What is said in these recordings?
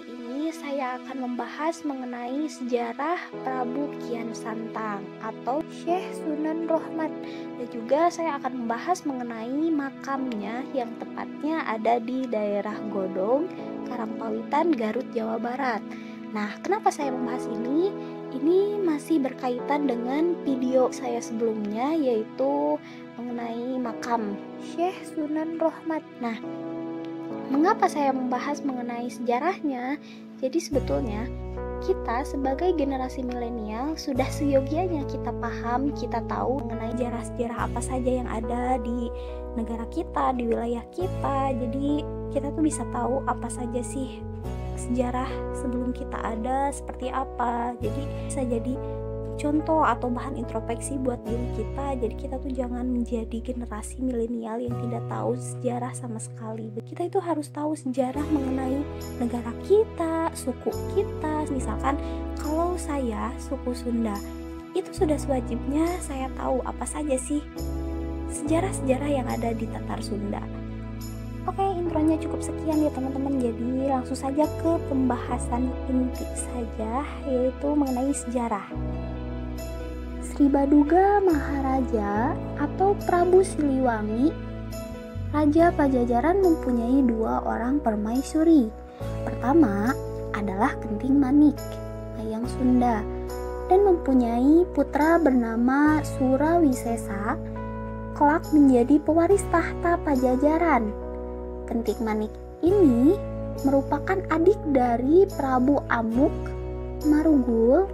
kali ini saya akan membahas mengenai sejarah Prabu Kian Santang atau Syekh Sunan Rohmat, dan juga saya akan membahas mengenai makamnya yang tepatnya ada di daerah Godong, Karangpawitan, Garut, Jawa Barat. Nah, kenapa saya membahas ini? Ini masih berkaitan dengan video saya sebelumnya, yaitu mengenai makam Syekh Sunan Rohmat. Nah, mengapa saya membahas mengenai sejarahnya? Jadi sebetulnya kita sebagai generasi milenial sudah seyogianya kita paham, kita tahu mengenai sejarah-sejarah apa saja yang ada di negara kita, di wilayah kita. Jadi kita tuh bisa tahu apa saja sih sejarah sebelum kita ada seperti apa. Jadi bisa jadi contoh atau bahan introspeksi buat diri kita. Jadi kita tuh jangan menjadi generasi milenial yang tidak tahu sejarah sama sekali. Kita itu harus tahu sejarah mengenai negara kita, suku kita. Misalkan kalau saya suku Sunda, itu sudah sewajibnya saya tahu apa saja sih sejarah-sejarah yang ada di Tatar Sunda. Oke, intronya cukup sekian ya teman-teman. Jadi langsung saja ke pembahasan inti saja, yaitu mengenai sejarah. Sri Baduga Maharaja atau Prabu Siliwangi, Raja Pajajaran, mempunyai dua orang permaisuri. Pertama adalah Kenting Manik, Mayang Sunda, dan mempunyai putra bernama Surawisesa, kelak menjadi pewaris tahta Pajajaran. Kenting Manik ini merupakan adik dari Prabu Amuk Marugul,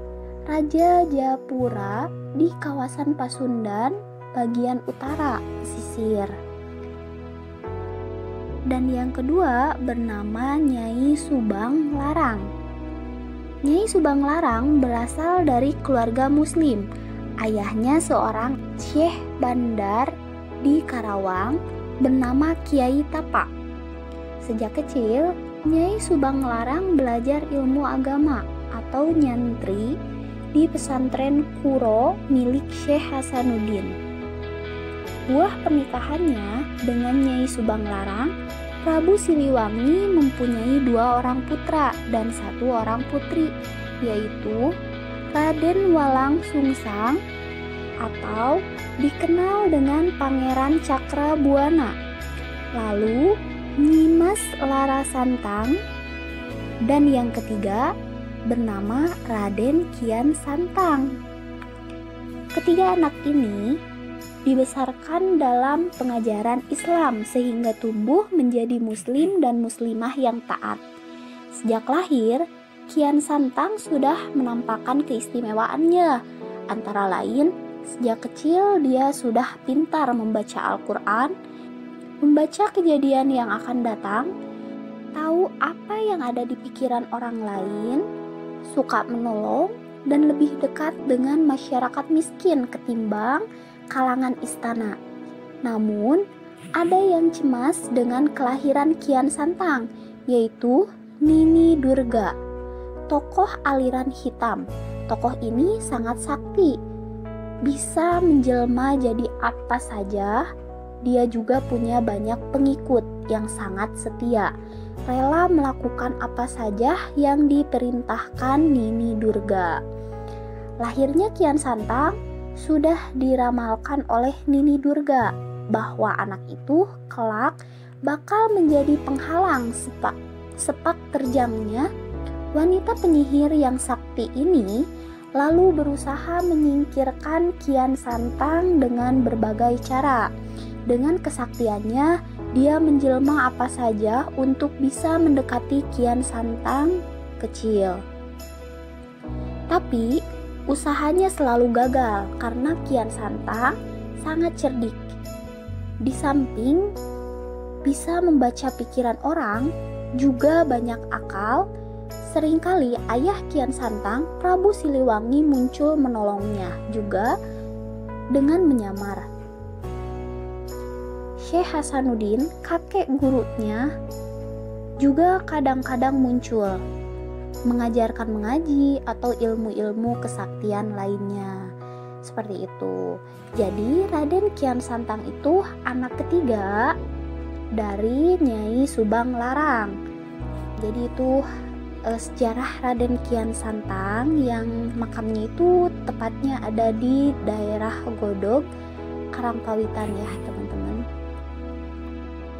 Raja Japura di kawasan Pasundan bagian utara pesisir. Dan yang kedua bernama Nyai Subang Larang. Nyai Subang Larang berasal dari keluarga muslim. Ayahnya seorang syekh bandar di Karawang bernama Kiai Tapa. Sejak kecil, Nyai Subang Larang belajar ilmu agama atau nyantri di pesantren Kuro milik Syekh Hasanuddin. Buah pernikahannya dengan Nyai Subang Larang, Prabu Siliwangi mempunyai dua orang putra dan satu orang putri, yaitu Raden Walang Sungsang atau dikenal dengan Pangeran Cakrabuana, lalu Nyimas Larasantang, dan yang ketiga bernama Raden Kian Santang. Ketiga anak ini dibesarkan dalam pengajaran Islam sehingga tumbuh menjadi muslim dan muslimah yang taat. Sejak lahir, Kian Santang sudah menampakkan keistimewaannya. Antara lain, sejak kecil dia sudah pintar membaca Al-Quran, membaca kejadian yang akan datang, tahu apa yang ada di pikiran orang lain, suka menolong, dan lebih dekat dengan masyarakat miskin ketimbang kalangan istana. Namun, ada yang cemas dengan kelahiran Kian Santang, yaitu Nini Durga, tokoh aliran hitam. Tokoh ini sangat sakti, bisa menjelma jadi apa saja. Dia juga punya banyak pengikut yang sangat setia, rela melakukan apa saja yang diperintahkan Nini Durga. Lahirnya Kian Santang sudah diramalkan oleh Nini Durga bahwa anak itu kelak bakal menjadi penghalang sepak terjangnya wanita penyihir yang sakti ini, lalu berusaha menyingkirkan Kian Santang dengan berbagai cara. Dengan kesaktiannya, dia menjelma apa saja untuk bisa mendekati Kian Santang kecil. Tapi, usahanya selalu gagal karena Kian Santang sangat cerdik. Di samping bisa membaca pikiran orang, juga banyak akal. Seringkali ayah Kian Santang, Prabu Siliwangi, muncul menolongnya juga dengan menyamar. Syekh Hasanuddin, kakek gurunya, juga kadang-kadang muncul mengajarkan mengaji atau ilmu-ilmu kesaktian lainnya. Seperti itu. Jadi Raden Kian Santang itu anak ketiga dari Nyai Subang Larang. Jadi itu sejarah Raden Kian Santang yang makamnya itu tepatnya ada di daerah Godog, Karangpawitan ya teman-teman.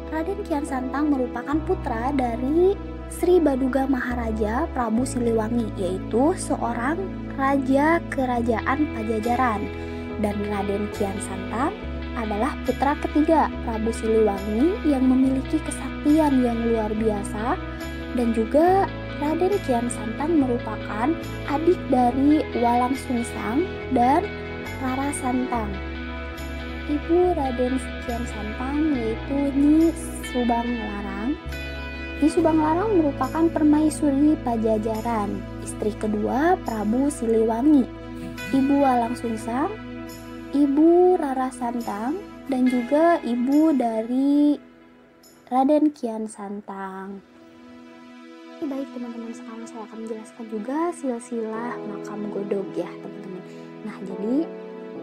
Raden Kian Santang merupakan putra dari Sri Baduga Maharaja Prabu Siliwangi, yaitu seorang raja kerajaan Pajajaran, dan Raden Kian Santang adalah putra ketiga Prabu Siliwangi yang memiliki kesaktian yang luar biasa, dan juga Raden Kian Santang merupakan adik dari Walang Sungsang dan Rara Santang. Ibu Raden Kian Santang yaitu Nyi Subang Larang. Nyi Subang Larang merupakan permaisuri Pajajaran, istri kedua Prabu Siliwangi, ibu Walang Sungsang, ibu Rara Santang, dan juga ibu dari Raden Kian Santang. Baik teman-teman, sekarang saya akan menjelaskan juga silsilah makam Godog ya teman-teman. Nah jadi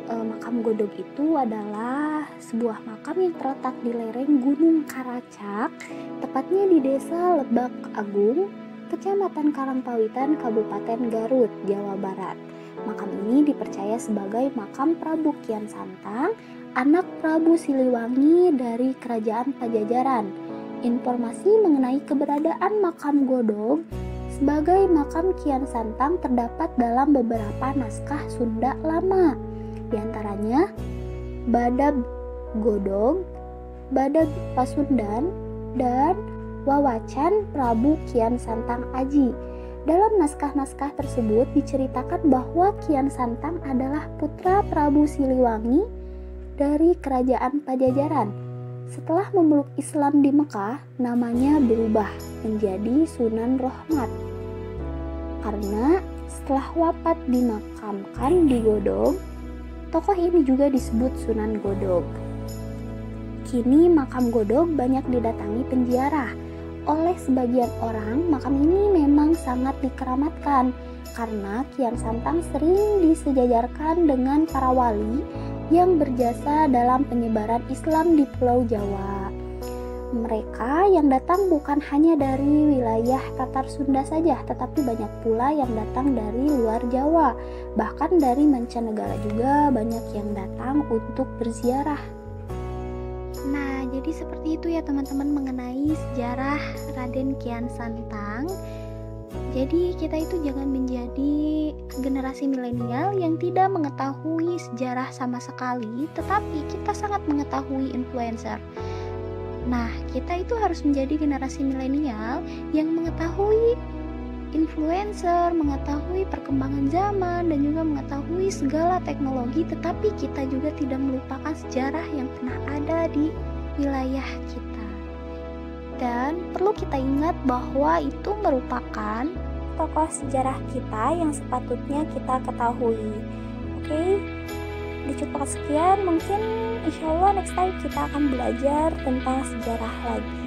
makam Godog itu adalah sebuah makam yang terletak di lereng Gunung Karacak, tepatnya di Desa Lebak Agung, Kecamatan Karangpawitan, Kabupaten Garut, Jawa Barat. Makam ini dipercaya sebagai makam Prabu Kian Santang, anak Prabu Siliwangi dari Kerajaan Pajajaran. Informasi mengenai keberadaan makam Godog sebagai makam Kian Santang terdapat dalam beberapa naskah Sunda lama, di antaranya Badab Godog, Badab Pasundan, dan Wawacan Prabu Kian Santang Aji. Dalam naskah-naskah tersebut diceritakan bahwa Kian Santang adalah putra Prabu Siliwangi dari Kerajaan Pajajaran. Setelah memeluk Islam di Mekah, namanya berubah menjadi Sunan Rohmat. Karena setelah wafat dimakamkan di Godog, tokoh ini juga disebut Sunan Godog. Kini makam Godog banyak didatangi penziarah. Oleh sebagian orang, makam ini memang sangat dikeramatkan karena Kian Santang sering disejajarkan dengan para wali yang berjasa dalam penyebaran Islam di Pulau Jawa. Mereka yang datang bukan hanya dari wilayah Tatar Sunda saja, tetapi banyak pula yang datang dari luar Jawa. Bahkan dari mancanegara juga banyak yang datang untuk berziarah. Nah, jadi seperti itu ya teman-teman mengenai sejarah Raden Kian Santang. Jadi kita itu jangan menjadi generasi milenial yang tidak mengetahui sejarah sama sekali, tetapi kita sangat mengetahui influencer. Nah, kita itu harus menjadi generasi milenial yang mengetahui influencer, mengetahui perkembangan zaman, dan juga mengetahui segala teknologi, tetapi kita juga tidak melupakan sejarah yang pernah ada di wilayah kita. Dan perlu kita ingat bahwa itu merupakan tokoh sejarah kita yang sepatutnya kita ketahui. Oke, cukup sekian. Mungkin insya Allah next time kita akan belajar tentang sejarah lagi.